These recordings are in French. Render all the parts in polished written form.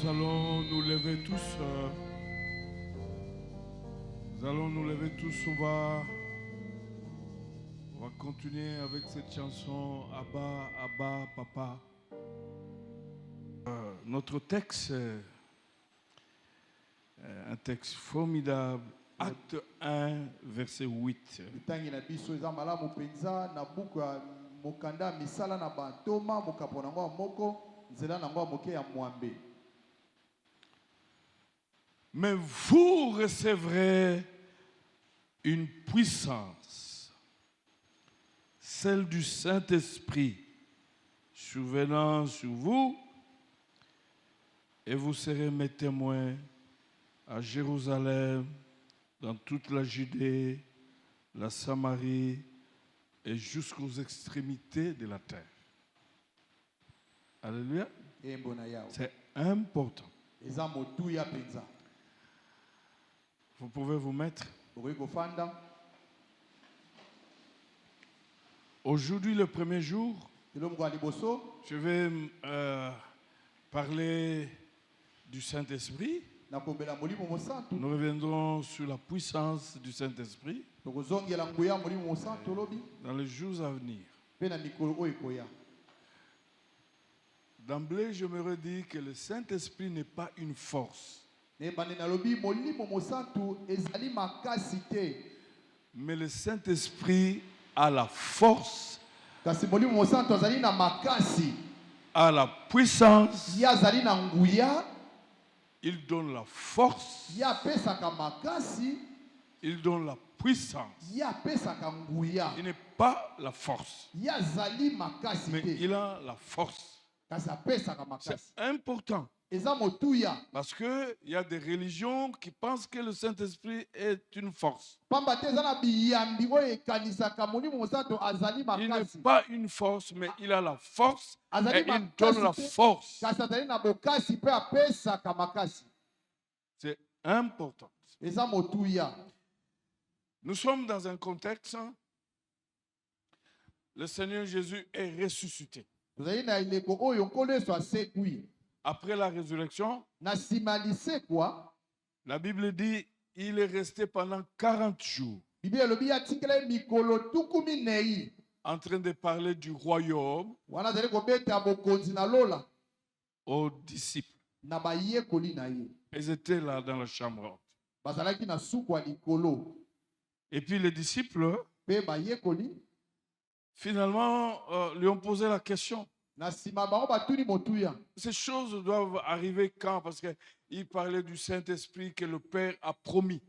Nous allons nous lever tous. Nous allons nous lever tous. On va continuer avec cette chanson Abba, Abba, Papa. Notre texte, un texte formidable. Acte 1, verset 8. Mais vous recevrez une puissance, celle du Saint-Esprit, survenant sur vous, et vous serez mes témoins à Jérusalem, dans toute la Judée, la Samarie et jusqu'aux extrémités de la terre. Alléluia. C'est important. Vous pouvez vous mettre. Aujourd'hui, le premier jour, je vais parler du Saint-Esprit. Nous reviendrons sur la puissance du Saint-Esprit dans les jours à venir. D'emblée, je me redis que le Saint-Esprit n'est pas une force. Mais le Saint-Esprit a la force, a la puissance. Il donne la force, il donne la puissance. Il n'est pas la force, mais il a la force. C'est important. Parce qu'il y a des religions qui pensent que le Saint-Esprit est une force. Il n'est pas une force, mais il a la force et il donne la force. C'est important. Nous sommes dans un contexte, le Seigneur Jésus est ressuscité. Après la résurrection, la Bible dit il est resté pendant 40 jours en train de parler du royaume aux disciples. Ils étaient là dans la chambre haute. Et puis les disciples, finalement, lui ont posé la question. Ces choses doivent arriver quand? Parce qu'il parlait du Saint-Esprit que le Père a promis.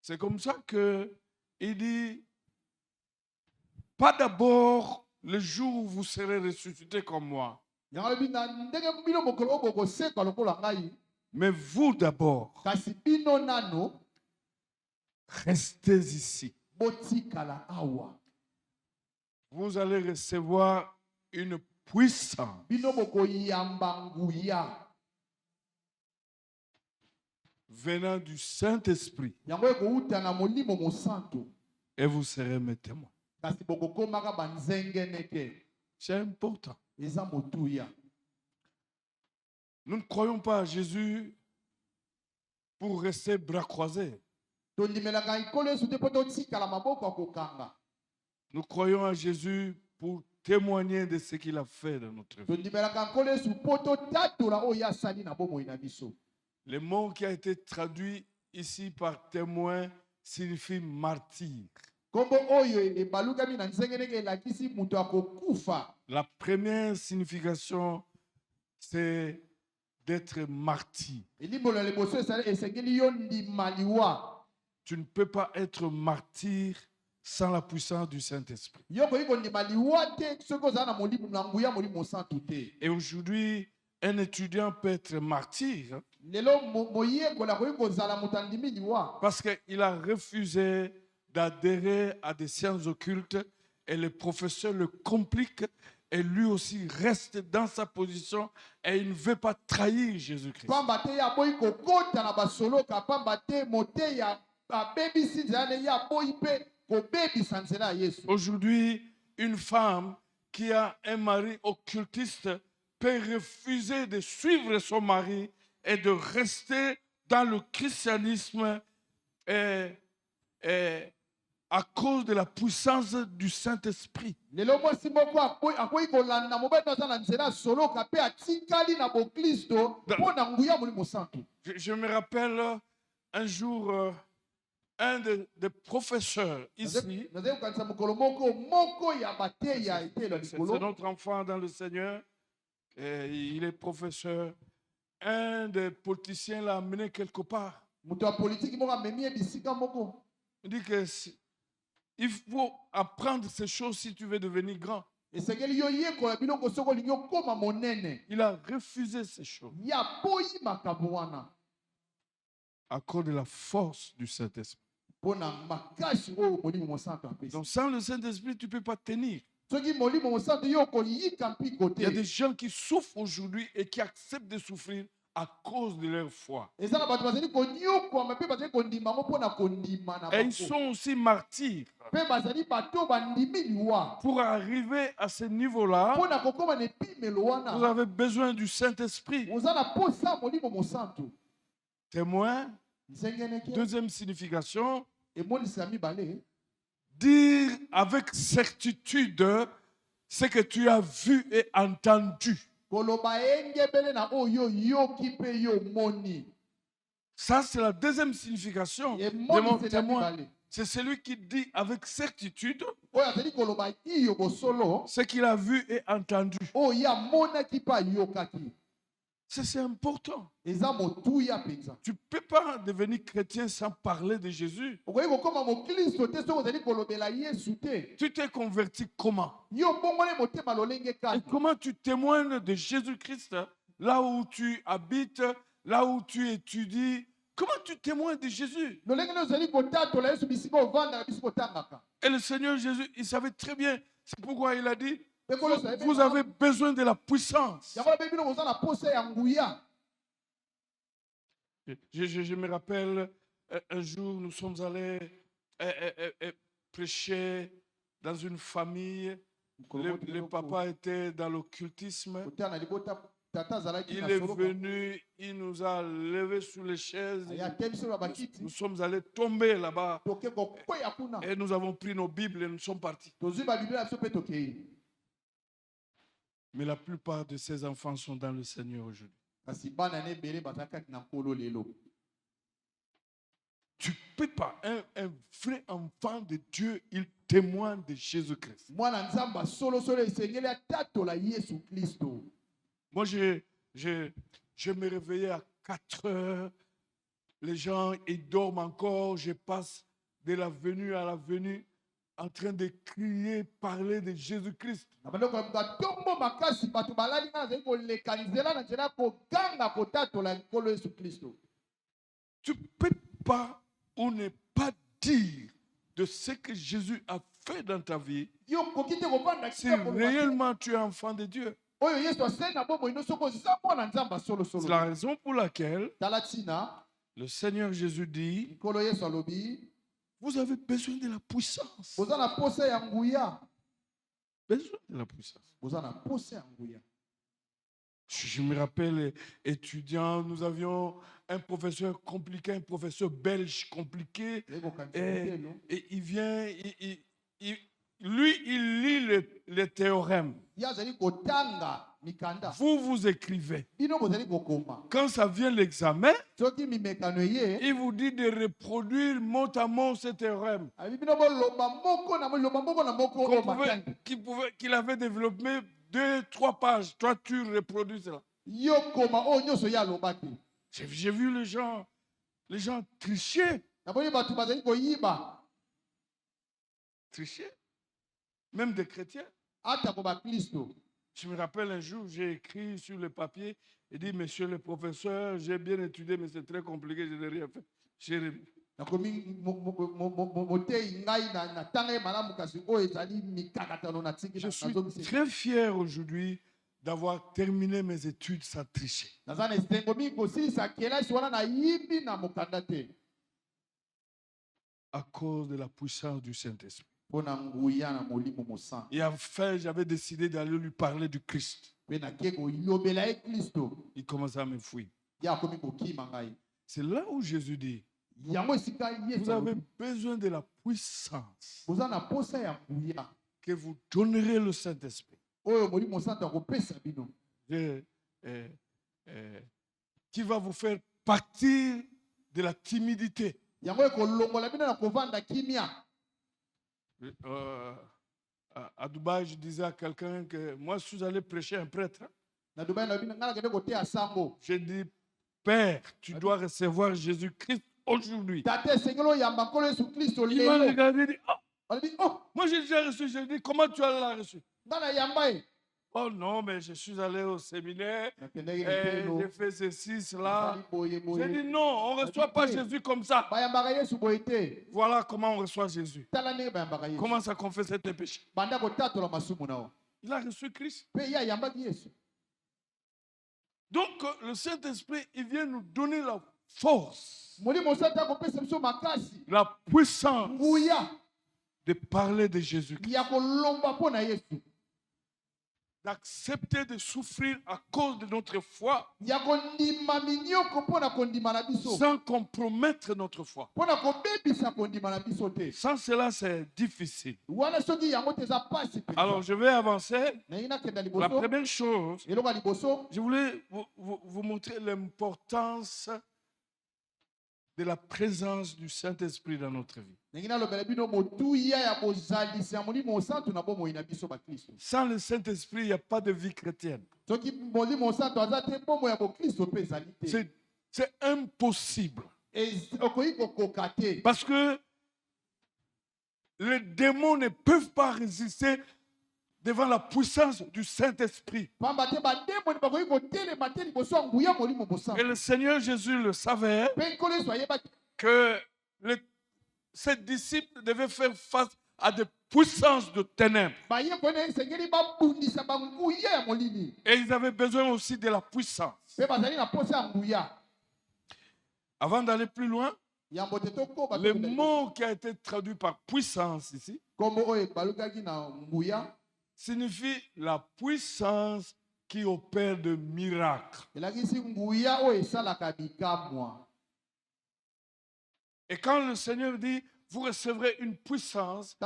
C'est comme ça qu'il dit, pas d'abord le jour où vous serez ressuscités comme moi. Mais vous d'abord, restez ici. Vous allez recevoir une puissance venant du Saint-Esprit. Et vous serez mes témoins. C'est important. Nous ne croyons pas à Jésus pour rester bras croisés. Nous croyons à Jésus pour témoigner de ce qu'il a fait dans notre vie. Le mot qui a été traduit ici par témoin signifie martyr. La première signification, c'est d'être martyr. Tu ne peux pas être martyr sans la puissance du Saint-Esprit. Et aujourd'hui, un étudiant peut être martyr parce qu'il a refusé d'adhérer à des sciences occultes et les professeurs le compliquent et lui aussi reste dans sa position et il ne veut pas trahir Jésus-Christ. Aujourd'hui, une femme qui a un mari occultiste peut refuser de suivre son mari et de rester dans le christianisme à cause de la puissance du Saint-Esprit. Je me rappelle un jour un des professeurs ici, c'est notre enfant dans le Seigneur, et il est professeur. Un des politiciens l'a amené quelque part. Il dit que il faut apprendre ces choses si tu veux devenir grand. Il a refusé ces choses à cause de la force du Saint-Esprit. Donc sans le Saint-Esprit, tu ne peux pas tenir. Il y a des gens qui souffrent aujourd'hui et qui acceptent de souffrir à cause de leur foi. Et ils sont aussi martyrs. Pour arriver à ce niveau-là, vous avez besoin du Saint-Esprit. Témoin, deuxième signification, dire avec certitude ce que tu as vu et entendu. Ça, c'est la deuxième signification de mon témoin. C'est celui qui dit avec certitude ce qu'il a vu et entendu. C'est important. Tu ne peux pas devenir chrétien sans parler de Jésus. Tu t'es converti comment? Et comment tu témoignes de Jésus-Christ là où tu habites, là où tu étudies? Comment tu témoignes de Jésus? Et le Seigneur Jésus, il savait très bien. C'est pourquoi il a dit, vous avez besoin de la puissance. Je me rappelle, un jour, nous sommes allés prêcher dans une famille. Le papa était dans l'occultisme. Il est venu, il nous a levés sur les chaises. Nous sommes allés tomber là-bas. Et nous avons pris nos Bibles et nous sommes partis. Mais la plupart de ces enfants sont dans le Seigneur aujourd'hui. Tu ne peux pas. Un vrai enfant de Dieu, il témoigne de Jésus-Christ. Moi, je me réveillais à 4 heures. Les gens, ils dorment encore. Je passe de la venue à la venue en train de crier, parler de Jésus-Christ. Tu ne peux pas ou ne pas dire de ce que Jésus a fait dans ta vie si réellement tu es enfant de Dieu. C'est la raison pour laquelle le Seigneur Jésus dit, vous avez besoin de la puissance. Besoin de la puissance. Je me rappelle, étudiant, nous avions un professeur compliqué, un professeur belge compliqué. Et il vient, lui, il lit les théorèmes. Vous écrivez. Quand ça vient l'examen, il vous dit de reproduire mot à mot ce théorème qu'il avait développé 2-3 pages. Toi, tu reproduis cela. J'ai vu les gens tricher. Tricher. Même des chrétiens. Je me rappelle un jour, j'ai écrit sur le papier et dit, monsieur le professeur, j'ai bien étudié, mais c'est très compliqué, je n'ai rien fait. Je suis très fier aujourd'hui d'avoir terminé mes études sans tricher. À cause de la puissance du Saint-Esprit. Et enfin, j'avais décidé d'aller lui parler du Christ. Il commençait à me fuir. C'est là où Jésus dit, vous avez besoin de la puissance que vous donnerez le Saint-Esprit. Qui va vous faire partir de la timidité. À Dubaï, je disais à quelqu'un que moi, je suis allé prêcher un prêtre. J'ai dit, Père, tu dois recevoir Jésus-Christ aujourd'hui. Il m'a regardé et dit, oh, moi j'ai déjà reçu. J'ai dit, comment tu as reçu? Oh non, mais je suis allé au séminaire, j'ai fait ceci, cela. J'ai dit non, on ne reçoit pas Jésus comme ça. Voilà comment on reçoit Jésus. Comment ça confesse tes péchés? Il a reçu Christ. Donc le Saint-Esprit, il vient nous donner la force, la puissance de parler de Jésus-Christ. D'accepter de souffrir à cause de notre foi sans compromettre notre foi. Sans cela, c'est difficile. Alors, je vais avancer. La première chose, je voulais vous montrer l'importance de la présence du Saint-Esprit dans notre vie. Sans le Saint-Esprit, il n'y a pas de vie chrétienne. C'est impossible. Parce que les démons ne peuvent pas résister devant la puissance du Saint-Esprit. Et le Seigneur Jésus le savait que ses disciples devaient faire face à des puissances de ténèbres. Et ils avaient besoin aussi de la puissance. Avant d'aller plus loin, le mot qui a été traduit par puissance ici signifie la puissance qui opère de miracles. Et quand le Seigneur dit, vous recevrez une puissance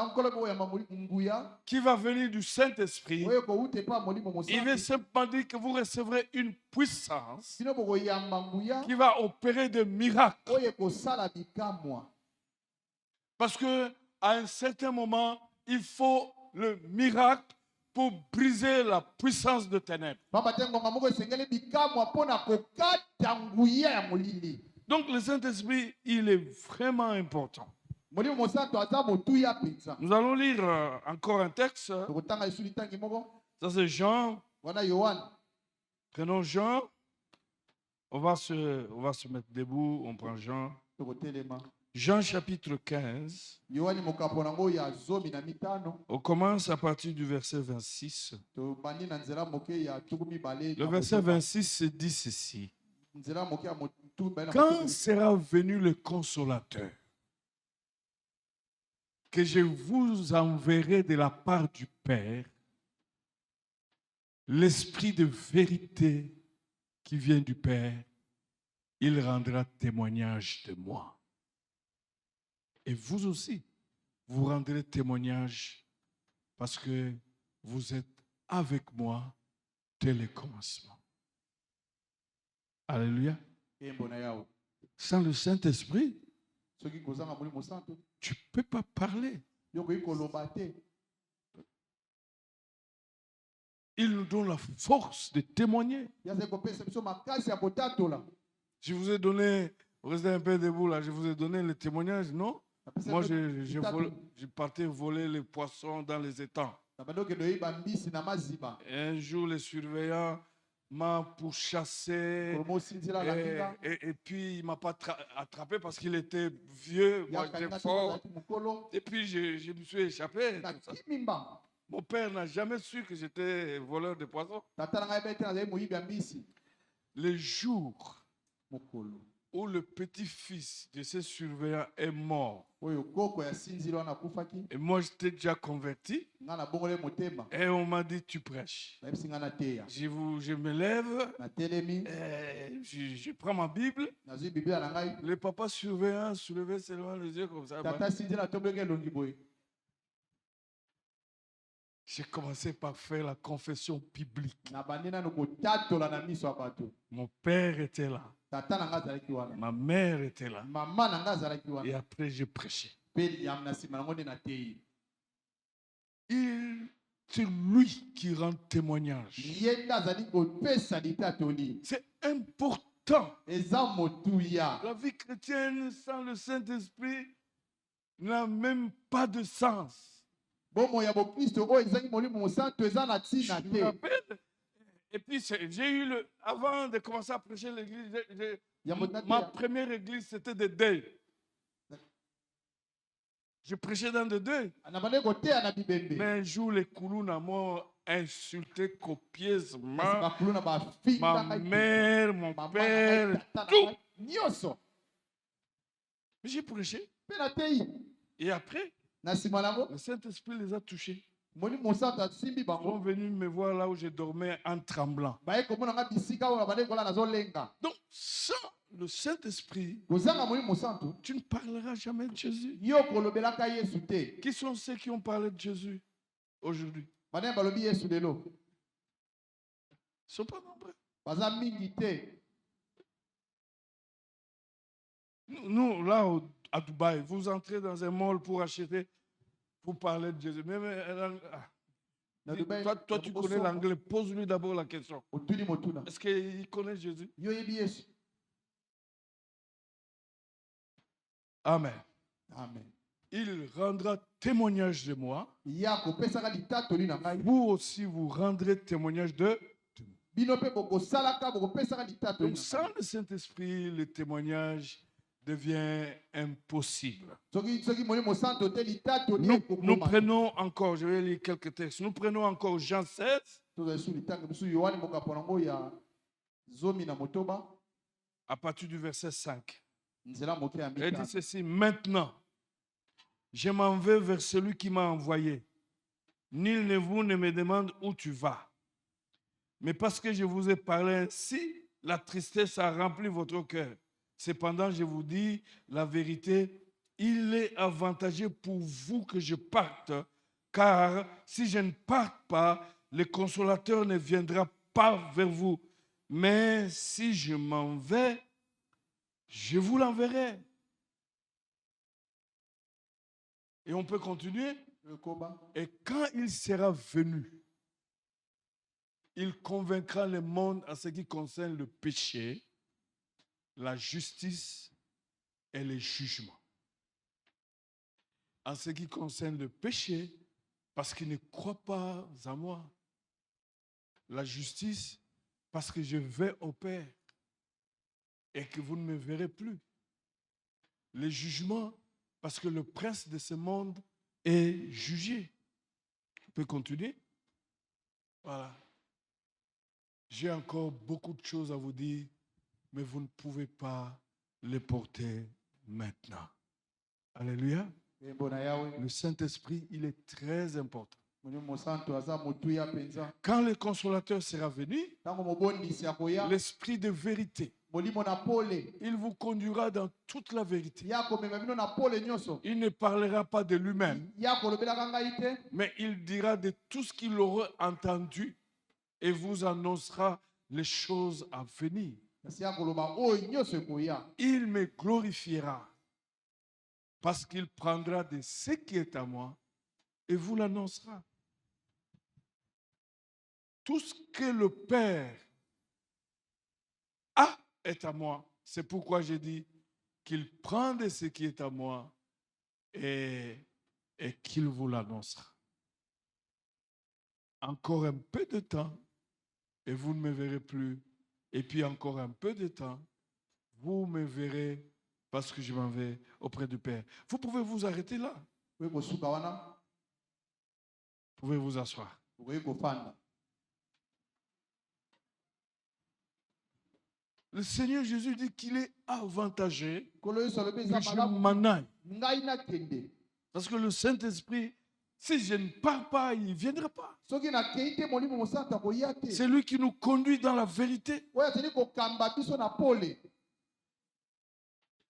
qui va venir du Saint-Esprit, il veut simplement dire que vous recevrez une puissance qui va opérer des miracles. Parce qu'à un certain moment, il faut le miracle pour briser la puissance de ténèbres. Donc le Saint-Esprit, il est vraiment important. Nous allons lire encore un texte. Ça c'est Jean. Prenons Jean. On va se mettre debout. On prend Jean. Jean chapitre 15. On commence à partir du verset 26. Le verset 26 dit ceci. Quand sera venu le Consolateur, que je vous enverrai de la part du Père, l'Esprit de vérité qui vient du Père, il rendra témoignage de moi. Et vous aussi, vous rendrez témoignage parce que vous êtes avec moi dès le commencement. Alléluia. Sans le Saint-Esprit, tu ne peux pas parler. Il nous donne la force de témoigner. Je vous ai donné, vous restez un peu debout là, je vous ai donné le témoignage, non? Moi, je partais voler les poissons dans les étangs. Et un jour, les surveillants m'a pourchassé et puis il ne m'a pas attrapé parce qu'il était vieux, moi j'étais fort. Et puis je me suis échappé. Mon père n'a jamais su que j'étais voleur de poissons. Le jour où le petit-fils de ce surveillant est mort. Et moi, j'étais déjà converti. Et on m'a dit, tu prêches. Je me lève, je prends ma Bible. Le papa surveillant soulevait seulement les yeux comme ça. J'ai commencé par faire la confession biblique. Mon père était là. Ma mère était là. Et après, j'ai prêché. C'est lui qui rend témoignage. C'est important. La vie chrétienne sans le Saint-Esprit n'a même pas de sens. Je me rappelle. Et puis, j'ai eu avant de commencer à prêcher l'église, ma première église, c'était des deuils. Je prêchais dans des deuils. Mais un jour, les Koulouna m'ont insulté copieusement. Ma mère, mon père, tout. Mais j'ai prêché. Et après, le Saint-Esprit les a touchés. Ils sont venus me voir là où je dormais en tremblant. Donc, sans le Saint-Esprit, tu ne parleras jamais de Jésus. Qui sont ceux qui ont parlé de Jésus aujourd'hui? Ils ne sont pas nombreux. Nous, là, à Dubaï, vous entrez dans un mall pour acheter, pour parler de Jésus. Toi, tu connais l'anglais. Pose-lui d'abord la question. Est-ce qu'il connaît Jésus? Amen. Amen. Il rendra témoignage de moi. Vous aussi, vous rendrez témoignage de. Donc, sans le Saint-Esprit, le témoignage devient impossible. Nous prenons encore, je vais lire quelques textes. Nous prenons encore Jean 16. À partir du verset 5. Il dit ceci: maintenant, je m'en vais vers celui qui m'a envoyé. Nul de vous ne me demande où tu vas. Mais parce que je vous ai parlé ainsi, la tristesse a rempli votre cœur. Cependant, je vous dis la vérité, il est avantageux pour vous que je parte, car si je ne parte pas, le consolateur ne viendra pas vers vous. Mais si je m'en vais, je vous l'enverrai. Et on peut continuer. Et quand il sera venu, il convaincra le monde en ce qui concerne le péché, la justice et le jugement. En ce qui concerne le péché, parce qu'il ne croit pas en moi. La justice, parce que je vais au Père et que vous ne me verrez plus. Le jugement, parce que le prince de ce monde est jugé. On peut continuer? Voilà. J'ai encore beaucoup de choses à vous dire, mais vous ne pouvez pas les porter maintenant. Alléluia. Le Saint-Esprit, il est très important. Quand le consolateur sera venu, l'Esprit de vérité, il vous conduira dans toute la vérité. Il ne parlera pas de lui-même, mais il dira de tout ce qu'il aura entendu et vous annoncera les choses à venir. Il me glorifiera parce qu'il prendra de ce qui est à moi et vous l'annoncera. Tout ce que le Père a est à moi. C'est pourquoi j'ai dit qu'il prend de ce qui est à moi et qu'il vous l'annoncera. Encore un peu de temps et vous ne me verrez plus. Et puis encore un peu de temps, vous me verrez parce que je m'en vais auprès du Père. Vous pouvez vous arrêter là. Vous pouvez vous asseoir. le Seigneur Jésus dit qu'il est avantagé que je m'en aille. Parce que le Saint-Esprit, si je ne pars pas, il ne viendra pas. C'est lui qui nous conduit dans la vérité.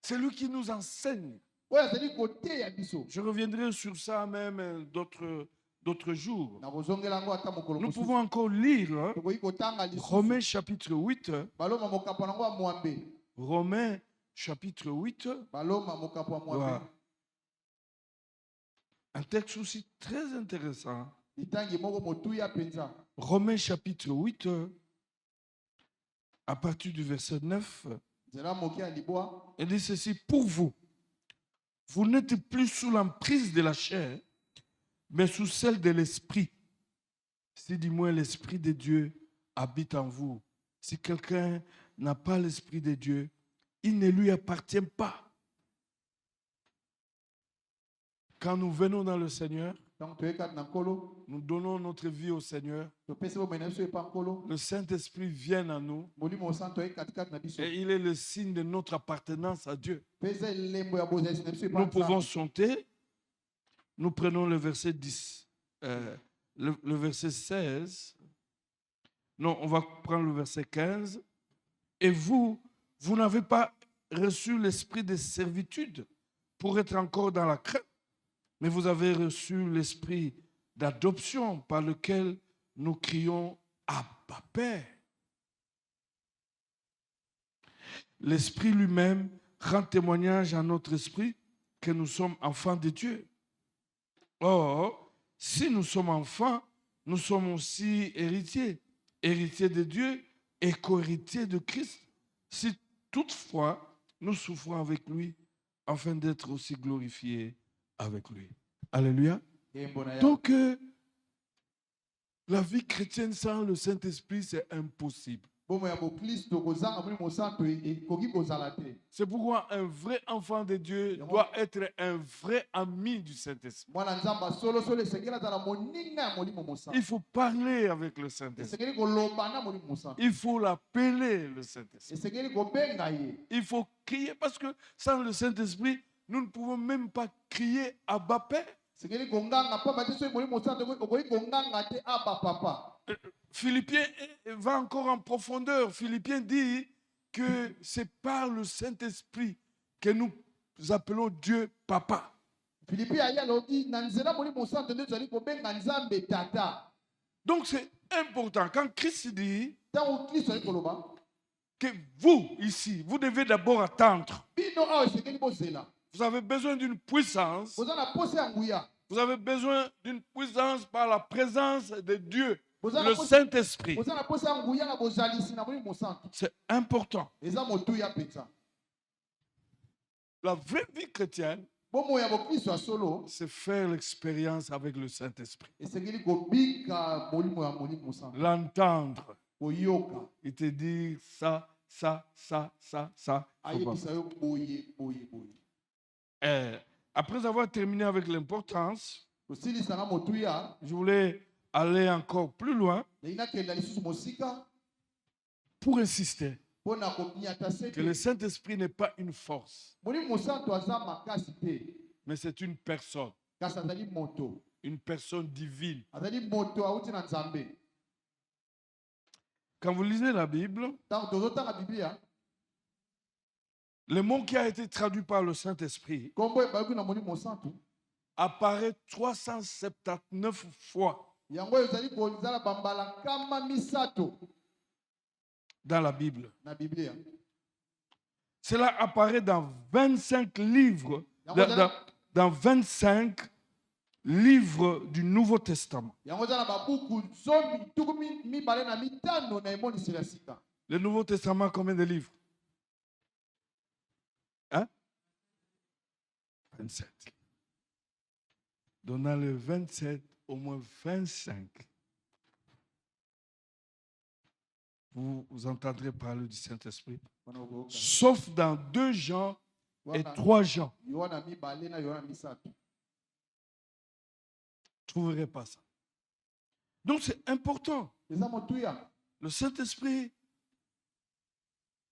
C'est lui qui nous enseigne. Je reviendrai sur ça même d'autres jours. Nous pouvons encore lire Romains chapitre 8. Romains chapitre 8. Voilà. Un texte aussi très intéressant. Romains chapitre 8, à partir du verset 9. Il dit ceci: pour vous, vous n'êtes plus sous l'emprise de la chair, mais sous celle de l'esprit. Si du moins l'esprit de Dieu habite en vous. Si quelqu'un n'a pas l'esprit de Dieu, il ne lui appartient pas. Quand nous venons dans le Seigneur, nous donnons notre vie au Seigneur. Le Saint-Esprit vient à nous et il est le signe de notre appartenance à Dieu. Nous pouvons chanter. Nous prenons le verset 10, le verset 16. Non, on va prendre le verset 15. Et vous n'avez pas reçu l'esprit de servitude pour être encore dans la crainte, mais vous avez reçu l'esprit d'adoption par lequel nous crions Abba Père. L'esprit lui-même rend témoignage à notre esprit que nous sommes enfants de Dieu. Or, si nous sommes enfants, nous sommes aussi héritiers, héritiers de Dieu et co-héritiers de Christ. Si toutefois nous souffrons avec lui, afin d'être aussi glorifiés avec lui. Alléluia. Donc, la vie chrétienne sans le Saint-Esprit, c'est impossible. C'est pourquoi un vrai enfant de Dieu doit être un vrai ami du Saint-Esprit. Il faut parler avec le Saint-Esprit. Il faut l'appeler le Saint-Esprit. Il faut crier, parce que sans le Saint-Esprit, nous ne pouvons même pas crier Abba Père. Philippiens va encore en profondeur. Philippiens dit que c'est par le Saint-Esprit que nous appelons Dieu Papa. Donc c'est important. Quand Christ dit que vous, ici, vous devez d'abord attendre. Vous avez besoin d'une puissance. Vous avez besoin d'une puissance par la présence de Dieu, le Saint-Esprit. C'est important. La vraie vie chrétienne, c'est faire l'expérience avec le Saint-Esprit. L'entendre. Il te dit ça, ça, ça, ça, ça. Après avoir terminé avec l'importance, je voulais aller encore plus loin pour insister que le Saint-Esprit n'est pas une force, mais c'est une personne. Une personne divine. Quand vous lisez la Bible, le mot qui a été traduit par le Saint-Esprit apparaît 379 fois dans la Bible. Cela apparaît dans 25 livres, dans 25 livres du Nouveau Testament. Le Nouveau Testament, combien de livres? Hein? 27. Donc dans le 27, au moins 25, vous entendrez parler du Saint-Esprit. Sauf dans 2 Jean et 3 Jean. Vous ne trouverez pas ça. Donc c'est important. Le Saint-Esprit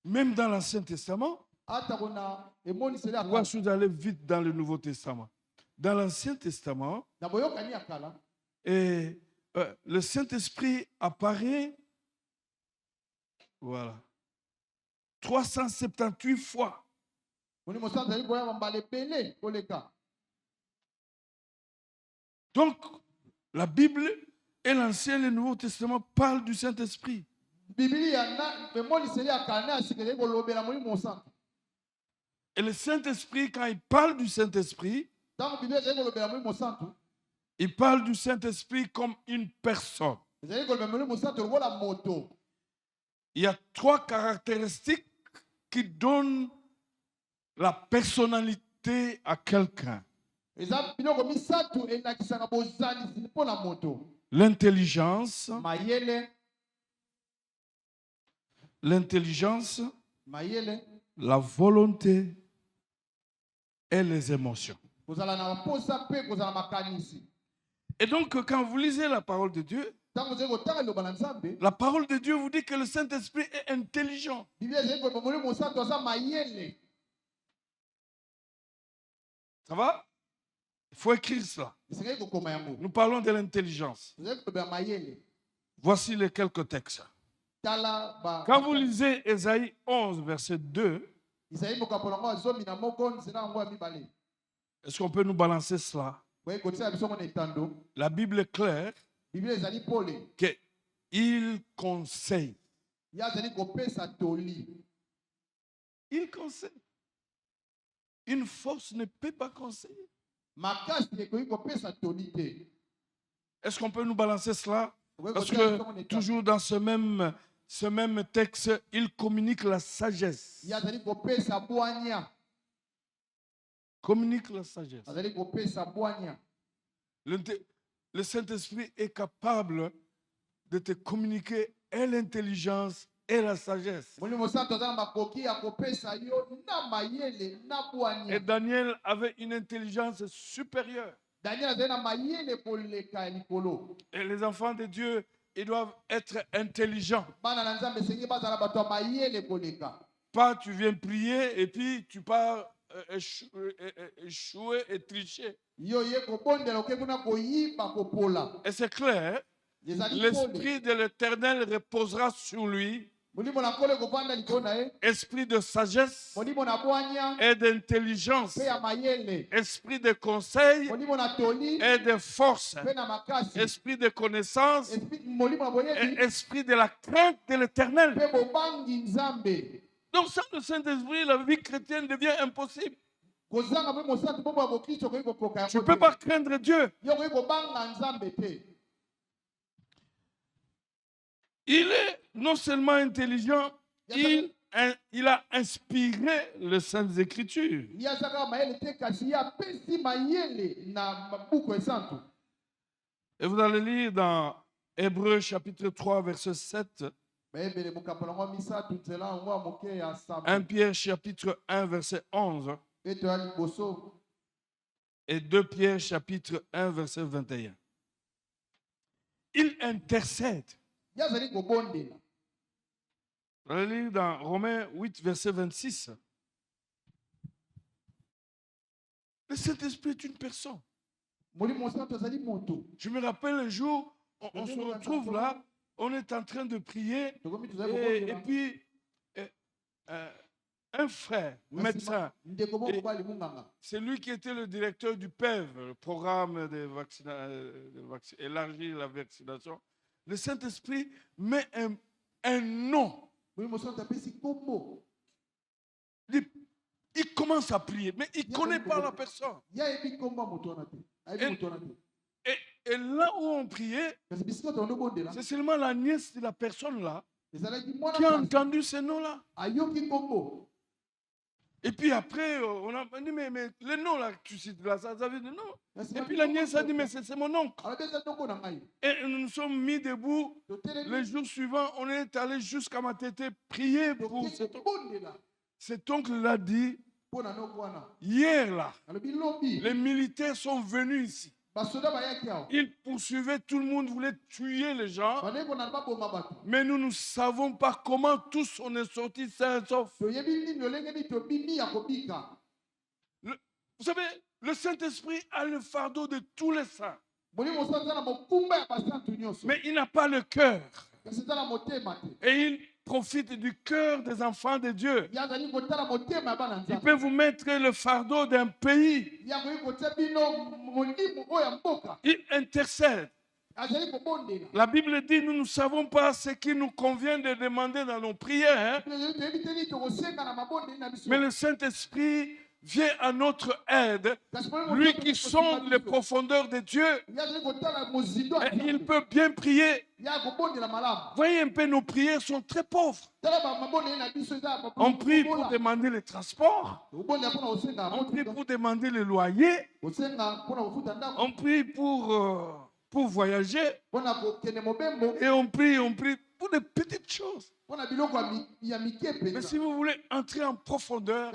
Même dans l'Ancien Testament, pourquoi vous allez vite dans le Nouveau Testament? Dans l'Ancien Testament, et, le Saint-Esprit apparaît, voilà, 378 fois. Donc, la Bible et l'Ancien et le Nouveau Testament parlent du Saint-Esprit. Et le Saint-Esprit, quand il parle du Saint-Esprit, il parle du Saint-Esprit comme une personne. Il y a 3 caractéristiques qui donnent la personnalité à quelqu'un. L'intelligence, la volonté et les émotions. Et donc, quand vous lisez la parole de Dieu, la parole de Dieu vous dit que le Saint-Esprit est intelligent. Ça va? Il faut écrire cela. Nous parlons de l'intelligence. Voici les quelques textes. Quand vous lisez Ésaïe 11, verset 2, est-ce qu'on peut nous balancer cela? La Bible est claire qu'il conseille. Il conseille. Une force ne peut pas conseiller. Est-ce qu'on peut nous balancer cela? Parce que toujours dans ce même texte, il communique la sagesse. Communique la sagesse. Le Saint-Esprit est capable de te communiquer et l'intelligence et la sagesse. Et Daniel avait une intelligence supérieure. Et les enfants de Dieu, ils doivent être intelligents. Pas tu viens prier et puis tu pars échouer et tricher. Et c'est clair, l'Esprit de l'Éternel reposera sur lui. Esprit de sagesse et d'intelligence, esprit de conseil et de force, esprit de connaissance et esprit de la crainte de l'Éternel. Donc sans le Saint-Esprit, la vie chrétienne devient impossible. Tu ne peux pas craindre Dieu. Il est non seulement intelligent, il a inspiré les Saintes Écritures. Et vous allez lire dans Hébreux chapitre 3, verset 7. 1 Pierre chapitre 1, verset 11. Et 2 Pierre chapitre 1, verset 21. Il intercède. Vous allez lire dans Romains 8, verset 26. Le Saint-Esprit est une personne. Je me rappelle un jour, on se retrouve là, on est en train de prier, et puis un frère, médecin, c'est lui qui était le directeur du PEV, le programme de élargir la vaccination. Le Saint-Esprit met un nom. Il commence à prier, mais il ne connaît pas la personne. Et là où on priait, c'est seulement la nièce de la personne là qui a entendu ce nom-là. Et puis après, on a dit, mais le nom là que tu cites là, ça veut dire non. Et puis la nièce a dit, mais c'est mon oncle. Et nous nous sommes mis debout. Le jour suivant, on est allé jusqu'à Matete prier pour cet oncle. Cet oncle l'a dit, hier là, les militaires sont venus ici. Il poursuivait, tout le monde voulait tuer les gens. Mais nous ne savons pas comment tous on est sortis sains et saufs. Vous savez, le Saint-Esprit a le fardeau de tous les saints. Mais il n'a pas le cœur. Et il profite du cœur des enfants de Dieu. Il peut vous mettre le fardeau d'un pays. Il intercède. La Bible dit, nous ne savons pas ce qui nous convient de demander dans nos prières. Mais le Saint-Esprit vient à notre aide, lui qui sonde les profondeurs de Dieu, et il peut bien prier. Voyez un peu, nos prières sont très pauvres. On prie pour demander les transports, on prie pour demander le loyer, on prie pour voyager, et on prie pour des petites choses. Mais si vous voulez entrer en profondeur,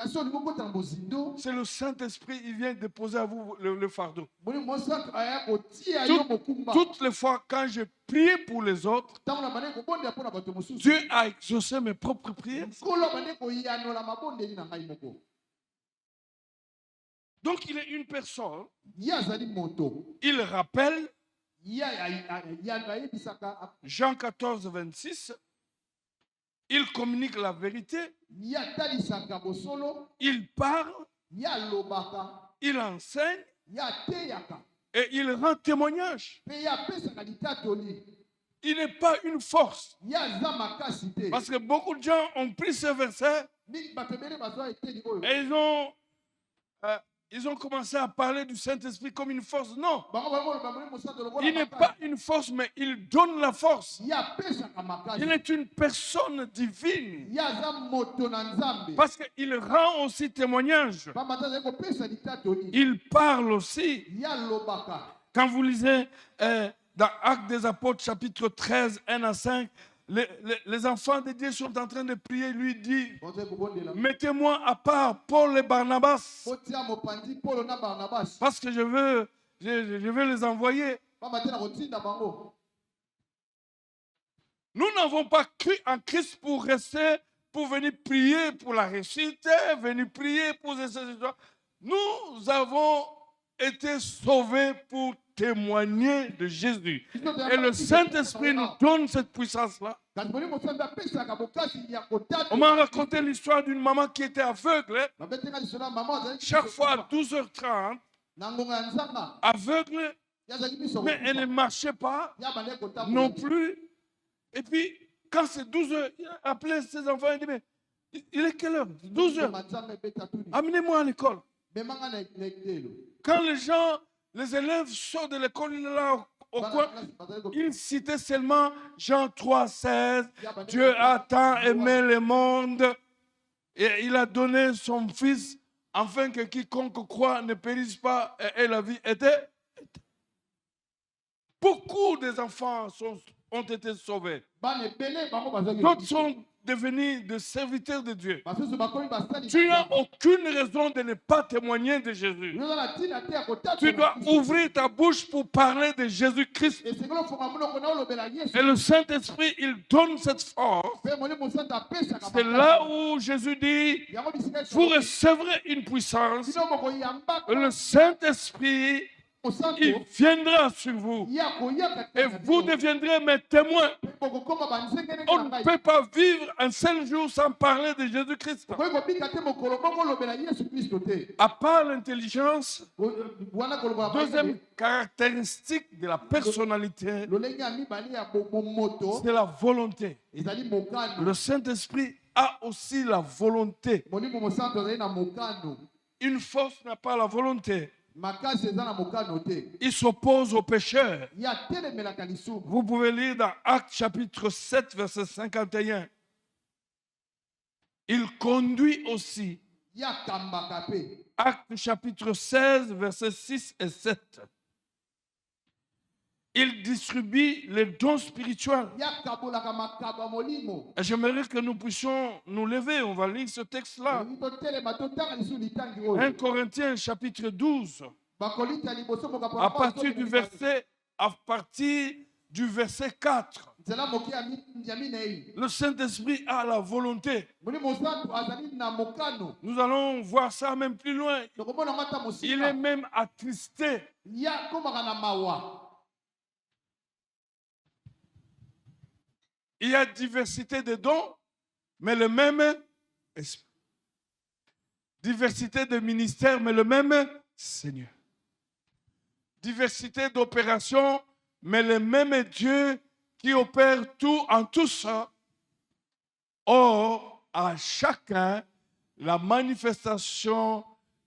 c'est le Saint-Esprit, il vient déposer à vous le fardeau. Toutes les fois quand je priais pour les autres, Dieu a exaucé mes propres prières. Donc il est une personne, il rappelle Jean 14, 26. Il communique la vérité. Il parle. Il enseigne. Et il rend témoignage. Il n'est pas une force. Parce que beaucoup de gens ont pris ce verset et ils ont commencé à parler du Saint-Esprit comme une force. Non. Il n'est pas une force, mais il donne la force. Il est une personne divine. Parce qu'il rend aussi témoignage. Il parle aussi. Quand vous lisez dans Actes des Apôtres, chapitre 13, 1 à 5, les enfants de Dieu sont en train de prier, lui dit, mettez-moi à part Paul et Barnabas, parce que je veux les envoyer. Nous n'avons pas cru en Christ pour rester, pour venir prier pour la réussite, venir prier pour ces histoires. Nous avons été sauvés pour témoigner de Jésus. Et le Saint-Esprit nous donne cette puissance-là. On m'a raconté l'histoire d'une maman qui était aveugle. Chaque fois à 12h30, aveugle, mais elle ne marchait pas non plus. Et puis, quand c'est 12h, il a appelé ses enfants et dit, mais il est quelle heure? 12h. Amenez-moi à l'école. Quand les élèves sortent de l'école, il est là au coin, il citait seulement Jean 3, 16. Dieu a tant aimé le monde et il a donné son Fils afin que quiconque croit ne périsse pas et la vie était. Beaucoup des enfants ont été sauvés. D'autres sont devenus des serviteurs de Dieu. Tu n'as aucune raison de ne pas témoigner de Jésus. Tu dois ouvrir ta bouche pour parler de Jésus-Christ. Et le Saint-Esprit, il donne cette force. C'est là où Jésus dit, vous recevrez une puissance. Le Saint-Esprit, il viendra sur vous et vous deviendrez mes témoins. On ne peut pas vivre un seul jour sans parler de Jésus-Christ. À part l'intelligence, deuxième caractéristique de la personnalité, c'est la volonté. Le Saint-Esprit a aussi la volonté. Une force n'a pas la volonté. Il s'oppose aux pécheurs. Vous pouvez lire dans Actes chapitre 7, verset 51. Il conduit aussi. Actes chapitre 16, verset 6 et 7. Il distribue les dons spirituels. Et j'aimerais que nous puissions nous lever. On va lire ce texte-là. 1 Corinthiens chapitre 12. À partir du verset 4, le Saint-Esprit a la volonté. Nous allons voir ça même plus loin. Il est même attristé. Il y a diversité de dons, mais le même esprit. Diversité de ministères, mais le même Seigneur. Diversité d'opérations, mais le même Dieu qui opère tout en tous. Or, à chacun, la manifestation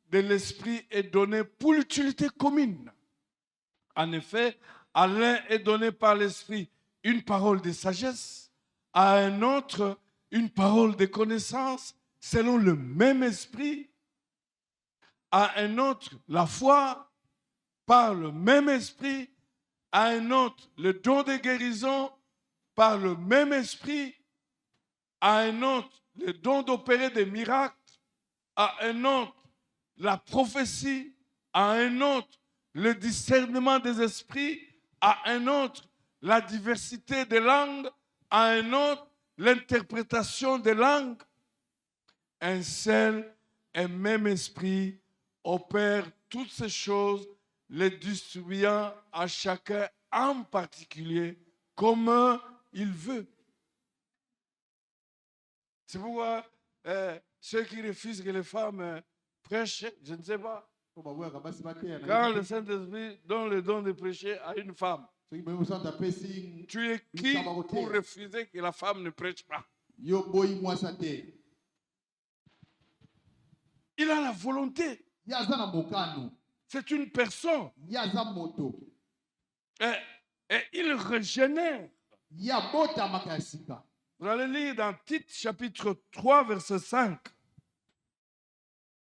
de l'Esprit est donnée pour l'utilité commune. En effet, à l'un est donné par l'Esprit une parole de sagesse, à un autre une parole de connaissance, selon le même esprit, à un autre la foi, par le même esprit, à un autre le don de guérison, par le même esprit, à un autre le don d'opérer des miracles, à un autre la prophétie, à un autre le discernement des esprits, à un autre la diversité des langues, à un autre l'interprétation des langues. Un seul et même esprit opère toutes ces choses, les distribuant à chacun en particulier comme il veut. C'est pourquoi ceux qui refusent que les femmes prêchent, je ne sais pas. Quand le Saint-Esprit donne le don de prêcher à une femme, tu es qui pour refuser que la femme ne prêche pas? Il a la volonté. C'est une personne. Et il régénère. Vous allez lire dans Tite chapitre 3 verset 5.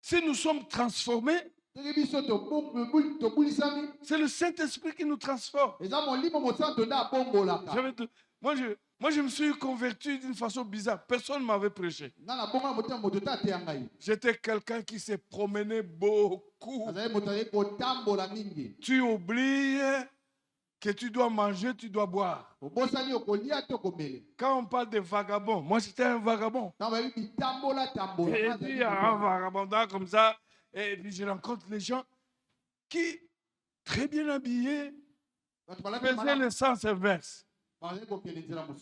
Si nous sommes transformés, c'est le Saint-Esprit qui nous transforme. Moi, je me suis converti d'une façon bizarre. Personne ne m'avait prêché. J'étais quelqu'un qui s'est promené beaucoup. Tu oublies que tu dois manger, tu dois boire. Quand on parle de vagabond, moi j'étais un vagabond. Et il y a un vagabondant comme ça, et puis je rencontre les gens qui, très bien habillés, faisaient le sens inverse.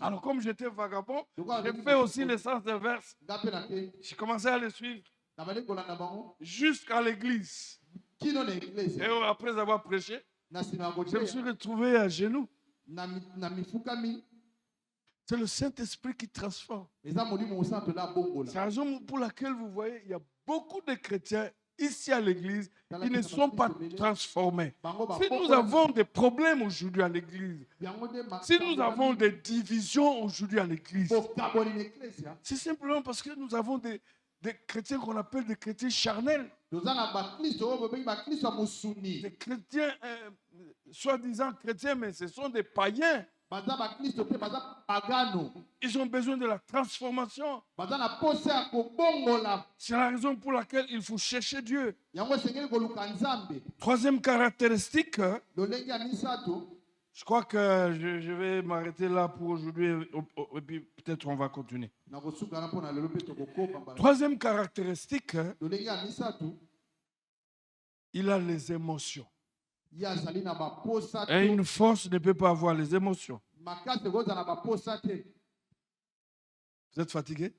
Alors comme j'étais vagabond, j'ai fait aussi le sens inverse. J'ai commencé à les suivre jusqu'à l'église. Et après avoir prêché, je me suis retrouvé à genoux. C'est le Saint-Esprit qui transforme. C'est la raison pour laquelle vous voyez, il y a beaucoup de chrétiens ici à l'église qui ne sont pas transformés. Si nous avons des problèmes aujourd'hui à l'église, si nous avons des divisions aujourd'hui à l'église, c'est simplement parce que nous avons des chrétiens qu'on appelle des chrétiens charnels. Des chrétiens, soi-disant chrétiens, mais ce sont des païens. Ils ont besoin de la transformation. C'est la raison pour laquelle il faut chercher Dieu. Troisième caractéristique, je crois que je vais m'arrêter là pour aujourd'hui et puis peut-être on va continuer. Troisième caractéristique, il a les émotions. Et une force ne peut pas avoir les émotions. Vous êtes fatigué?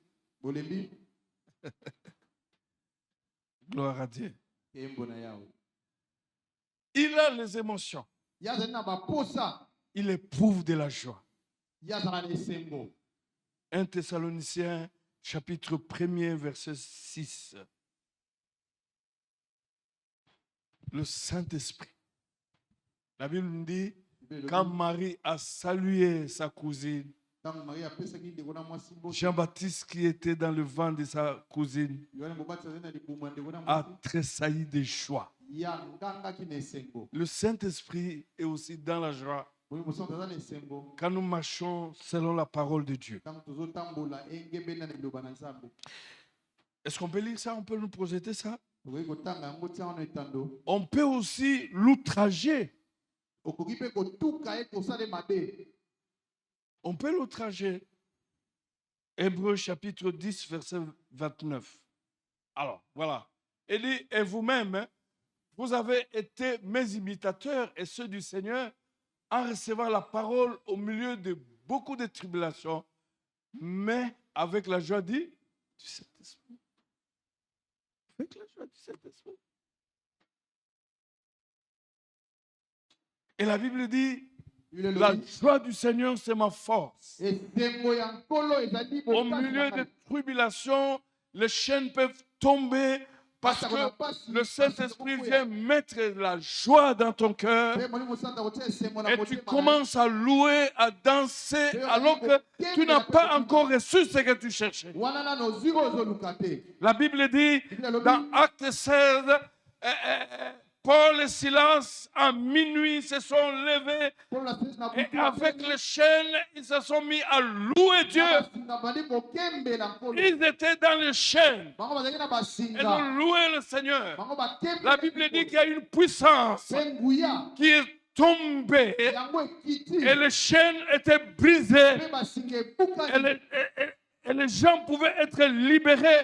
Gloire à Dieu. Il a les émotions. Il éprouve de la joie. 1 Thessaloniciens chapitre 1er verset 6. Le Saint-Esprit. La Bible nous dit, quand Marie a salué sa cousine, Jean-Baptiste qui était dans le ventre de sa cousine a tressailli de joie. Le Saint-Esprit est aussi dans la joie quand nous marchons selon la parole de Dieu. Est-ce qu'on peut lire ça? On peut nous projeter ça? On peut aussi l'outrager. On peut l'outrager. Hébreux chapitre 10, verset 29. Alors, voilà. Il dit, et vous-même, hein, vous avez été mes imitateurs et ceux du Seigneur en recevant la parole au milieu de beaucoup de tribulations, mais avec la joie du Saint-Esprit. Avec la joie du Saint-Esprit. Et la Bible dit, la joie du Seigneur, c'est ma force. Au milieu des tribulations, les chaînes peuvent tomber parce que le Saint-Esprit vient mettre la joie dans ton cœur et tu commences à louer, à danser alors que tu n'as pas encore reçu ce que tu cherchais. La Bible dit dans Actes 16, Paul et Silas, à minuit, se sont levés et avec les chaînes, ils se sont mis à louer Dieu. Ils étaient dans les chaînes. Ils ont loué le Seigneur. La Bible dit qu'il y a une puissance qui est tombée et les chaînes étaient brisées. Et les gens pouvaient être libérés.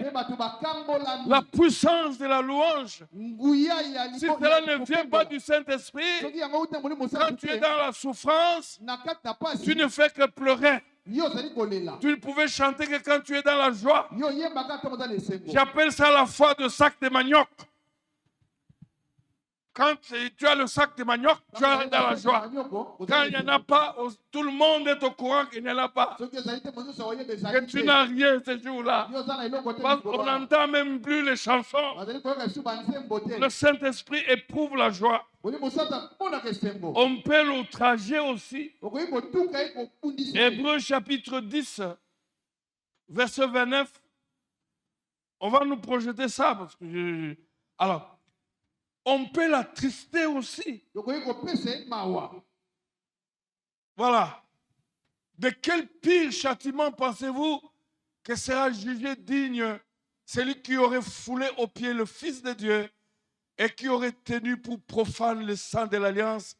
La puissance de la louange. Si cela ne vient pas du Saint-Esprit, quand tu es dans la souffrance, tu ne fais que pleurer. Tu ne pouvais chanter que quand tu es dans la joie. J'appelle ça la foi de sac de manioc. Quand tu as le sac de manioc, tu es dans la joie. Quand il n'y en a pas, tout le monde est au courant qu'il n'y en a pas. Que tu n'as rien ce jour-là. Parce qu'on n'entend même plus les chansons. Le Saint-Esprit éprouve la joie. On peut l'outrager aussi. Hébreux chapitre 10, verset 29. On va nous projeter ça. Parce que alors, on peut l'attrister aussi. Voilà. De quel pire châtiment pensez-vous que sera jugé digne celui qui aurait foulé aux pieds le Fils de Dieu et qui aurait tenu pour profane le sang de l'alliance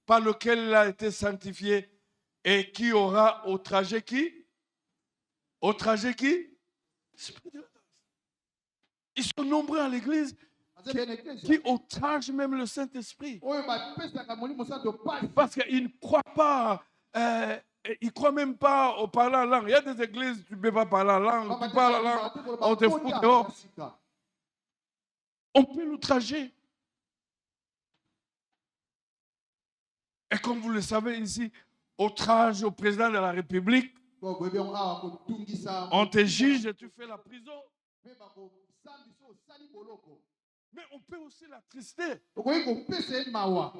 par lequel il a été sanctifié et qui aura outragé qui? Outragé qui? Ils sont nombreux à l'église qui outragent même le Saint-Esprit. Parce qu'ils ne croient pas, ils ne croient même pas au parler en langue. Il y a des églises, tu ne peux pas parler en langue, tu parles en langue, on te fout dehors. On peut l'outrager. Et comme vous le savez ici, outrage au président de la République, on te juge et tu fais la prison. Mais on peut aussi l'attrister.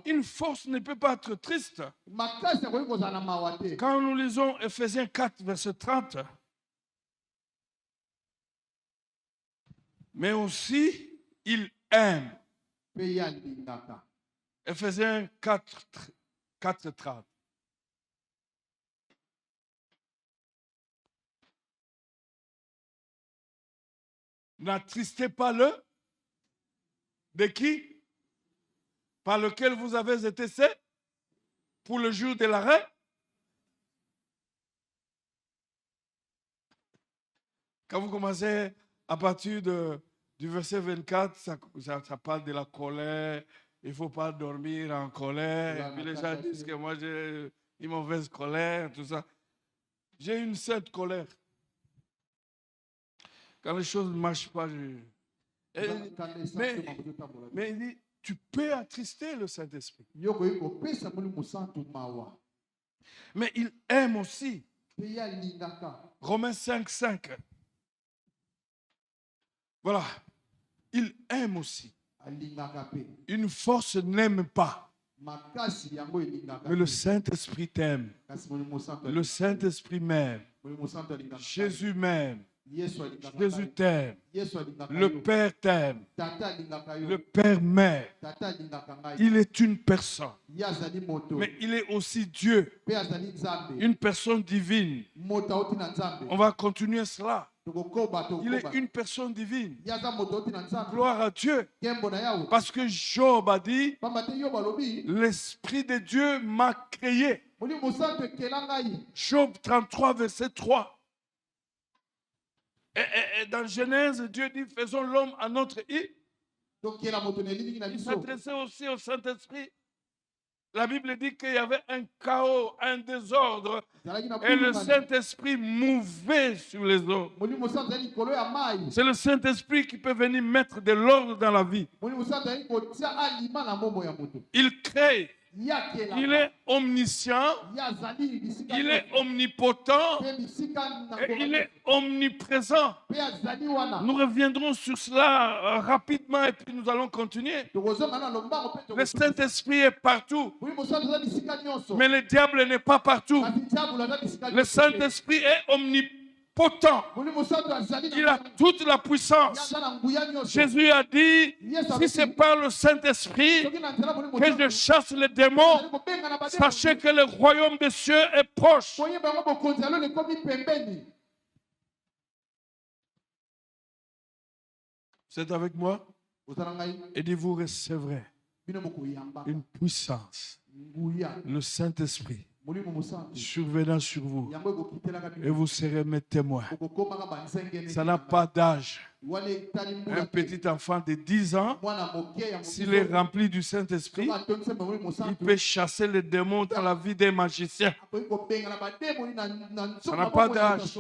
Une force ne peut pas être triste. Quand nous lisons Ephésiens 4, verset 30, mais aussi, il aime. Ephésiens 4, 30. N'attristez pas le de qui? Par lequel vous avez été fait pour le jour de l'arrêt. Quand vous commencez à partir du verset 24, ça parle de la colère. Il ne faut pas dormir en colère. Et puis les gens disent que moi j'ai une mauvaise colère, tout ça. J'ai une sainte colère. Quand les choses ne marchent pas, mais il dit, tu peux attrister le Saint-Esprit. Mais il aime aussi. Romains 5, 5. Voilà. Il aime aussi. Une force n'aime pas. Mais le Saint-Esprit t'aime. Le Saint-Esprit m'aime. Jésus m'aime. Jésus t'aime. Le Père t'aime. Le Père m'aime. Il est une personne. Mais il est aussi Dieu. Une personne divine. On va continuer cela. Il est une personne divine. Gloire à Dieu. Parce que Job a dit, l'Esprit de Dieu m'a créé. Job 33, verset 3. Et dans Genèse, Dieu dit, faisons l'homme à notre image. Il s'adressait aussi au Saint-Esprit. La Bible dit qu'il y avait un chaos, un désordre, et le Saint-Esprit mouvait sur les eaux. C'est le Saint-Esprit qui peut venir mettre de l'ordre dans la vie. Il crée. Il est omniscient, il est omnipotent et il est omniprésent. Nous reviendrons sur cela rapidement et puis nous allons continuer. Le Saint-Esprit est partout, mais le diable n'est pas partout. Le Saint-Esprit est omnipotent. Il a toute la puissance. Jésus a dit, si c'est par le Saint-Esprit que je chasse les démons, sachez que le royaume des cieux est proche. Vous êtes avec moi? Et vous recevrez une puissance, le Saint-Esprit survenant sur vous, et vous serez mes témoins. Ça n'a pas d'âge. Un petit enfant de 10 ans, s'il est rempli du Saint-Esprit, il peut chasser les démons dans la vie des magiciens. Ça n'a pas d'âge.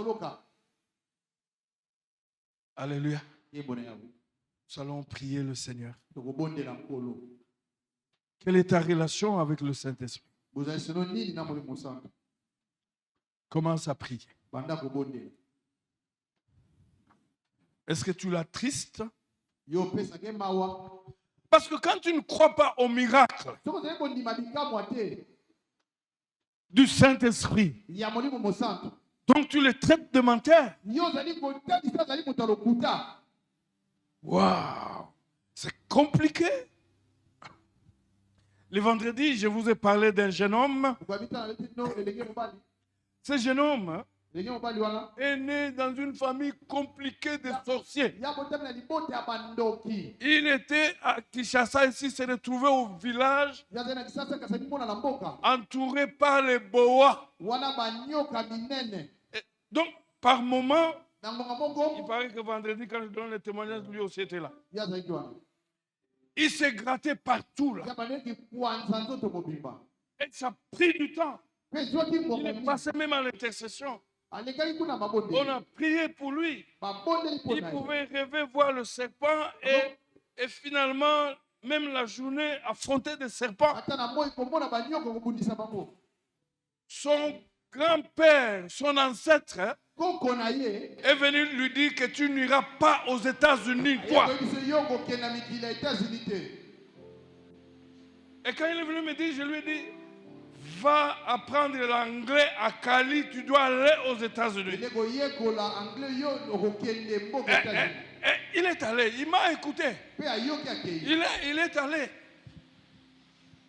Alléluia. Nous allons prier le Seigneur. Quelle est ta relation avec le Saint-Esprit? Commence à prier. Est-ce que tu l'as triste? Parce que quand tu ne crois pas au miracle du Saint-Esprit, donc tu le traites de menteur. Waouh, c'est compliqué. Le vendredi, je vous ai parlé d'un jeune homme. Ce jeune homme est né dans une famille compliquée de sorciers. Il était à Kinshasa, ici, s'est retrouvé au village, entouré par les boas. Donc, par moment, il paraît que vendredi, quand je donne le témoignage, lui aussi était là. Il s'est gratté partout là. Et ça a pris du temps. Il est passé même à l'intercession. On a prié pour lui. Il pouvait rêver voir le serpent et finalement, même la journée, affronter des serpents. Son grand-père, son ancêtre, est venu lui dire que tu n'iras pas aux États-Unis, toi. Et quand il est venu me dire, je lui ai dit, va apprendre l'anglais à Cali, tu dois aller aux États-Unis. Il est allé, il m'a écouté. Il est allé.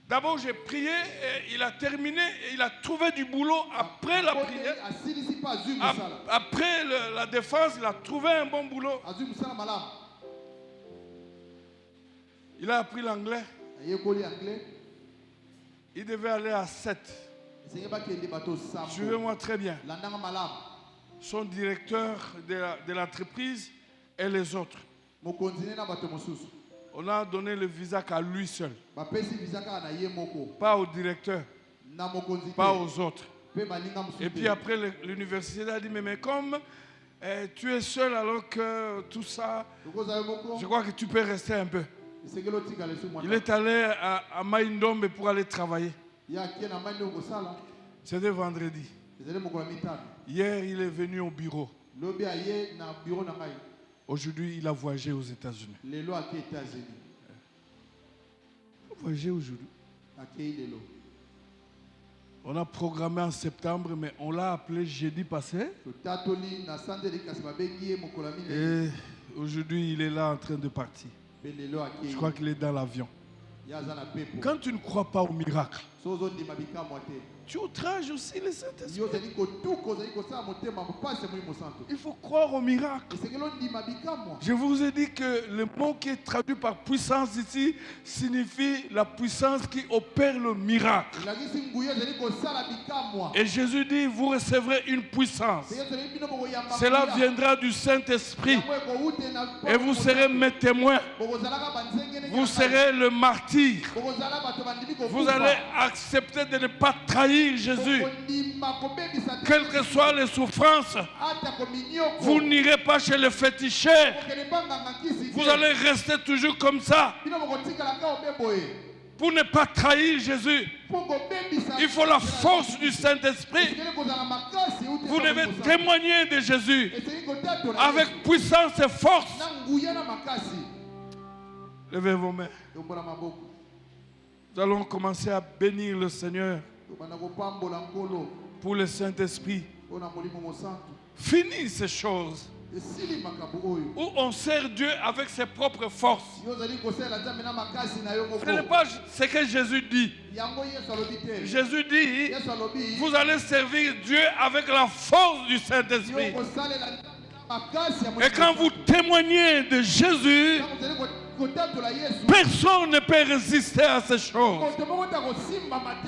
D'abord, j'ai prié, et il a terminé, et il a trouvé du boulot après la prière. Après la défense, il a trouvé un bon boulot. Il a appris l'anglais. Il devait aller à 7. Suivez-moi très bien. Son directeur de l'entreprise et les autres. On a donné le visa qu'à lui seul. Pas au directeur. Pas aux autres. Et puis après, l'université a dit, mais comme tu es seul alors que tout ça, je crois que tu peux rester un peu. Il est allé à Maïndombe pour aller travailler. C'était vendredi. Hier, il est venu au bureau. Aujourd'hui, il a voyagé aux États-Unis. Il a voyagé aujourd'hui. On a programmé en septembre, mais on l'a appelé jeudi passé. Et aujourd'hui, il est là en train de partir. Je crois qu'il est dans l'avion. Quand tu ne crois pas au miracle, tu outrages aussi le Saint-Esprit. Il faut croire au miracle. Je vous ai dit que le mot qui est traduit par puissance ici signifie la puissance qui opère le miracle. Et Jésus dit, vous recevrez une puissance. Cela viendra du Saint-Esprit. Et vous serez mes témoins. Vous serez le martyr. Vous allez accepter de ne pas trahir Jésus. Quelles que soient les souffrances, vous n'irez pas chez le féticheur. Vous allez rester toujours comme ça. Pour ne pas trahir Jésus, il faut la force du Saint-Esprit. Vous devez témoigner de Jésus avec puissance et force. Levez vos mains. Nous allons commencer à bénir le Seigneur pour le Saint-Esprit. Fini ces choses où on sert Dieu avec ses propres forces. Ce n'est pas ce que Jésus dit. Jésus dit, vous allez servir Dieu avec la force du Saint-Esprit. Et quand vous témoignez de Jésus, personne ne peut résister à ces choses.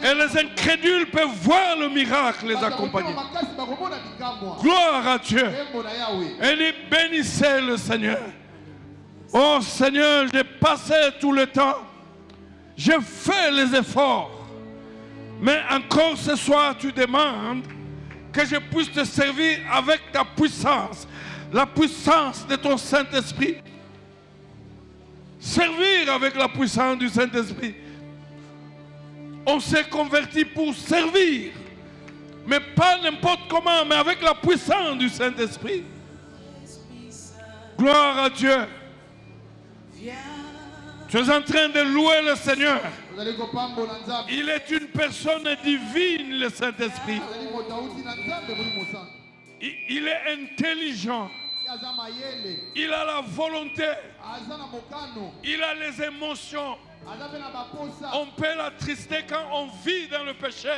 Et les incrédules peuvent voir le miracle les accompagner. Gloire à Dieu. Et bénissez le Seigneur. Oh Seigneur, j'ai passé tout le temps. J'ai fait les efforts. Mais encore ce soir, tu demandes que je puisse te servir avec ta puissance. La puissance de ton Saint-Esprit. Servir avec la puissance du Saint-Esprit. On s'est converti pour servir. Mais pas n'importe comment, mais avec la puissance du Saint-Esprit. Gloire à Dieu. Tu es en train de louer le Seigneur. Il est une personne divine, le Saint-Esprit. Il est intelligent. Il a la volonté. Il a les émotions. On peut l'attrister quand on vit dans le péché.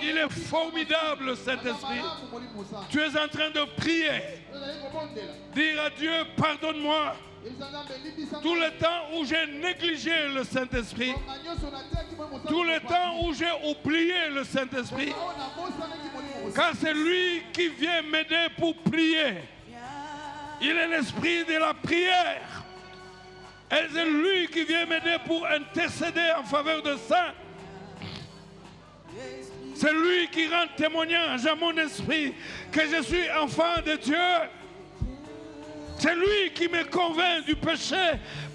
Il est formidable, Saint-Esprit. Tu es en train de prier. Dire à Dieu, pardonne-moi. Tout le temps où j'ai négligé le Saint-Esprit. Tout le temps où j'ai oublié le Saint-Esprit. Car c'est lui qui vient m'aider pour prier. Il est l'esprit de la prière. Et c'est lui qui vient m'aider pour intercéder en faveur de ça. C'est lui qui rend témoignage à mon esprit que je suis enfant de Dieu. C'est lui qui me convainc du péché,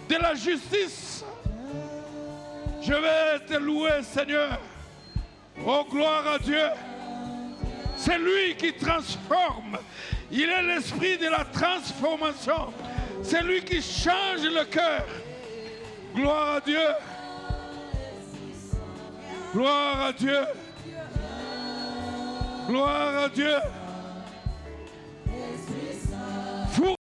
de la justice. Je vais te louer, Seigneur. Oh, gloire à Dieu. C'est lui qui transforme. Il est l'esprit de la transformation. C'est lui qui change le cœur. Gloire à Dieu. Gloire à Dieu. Gloire à Dieu.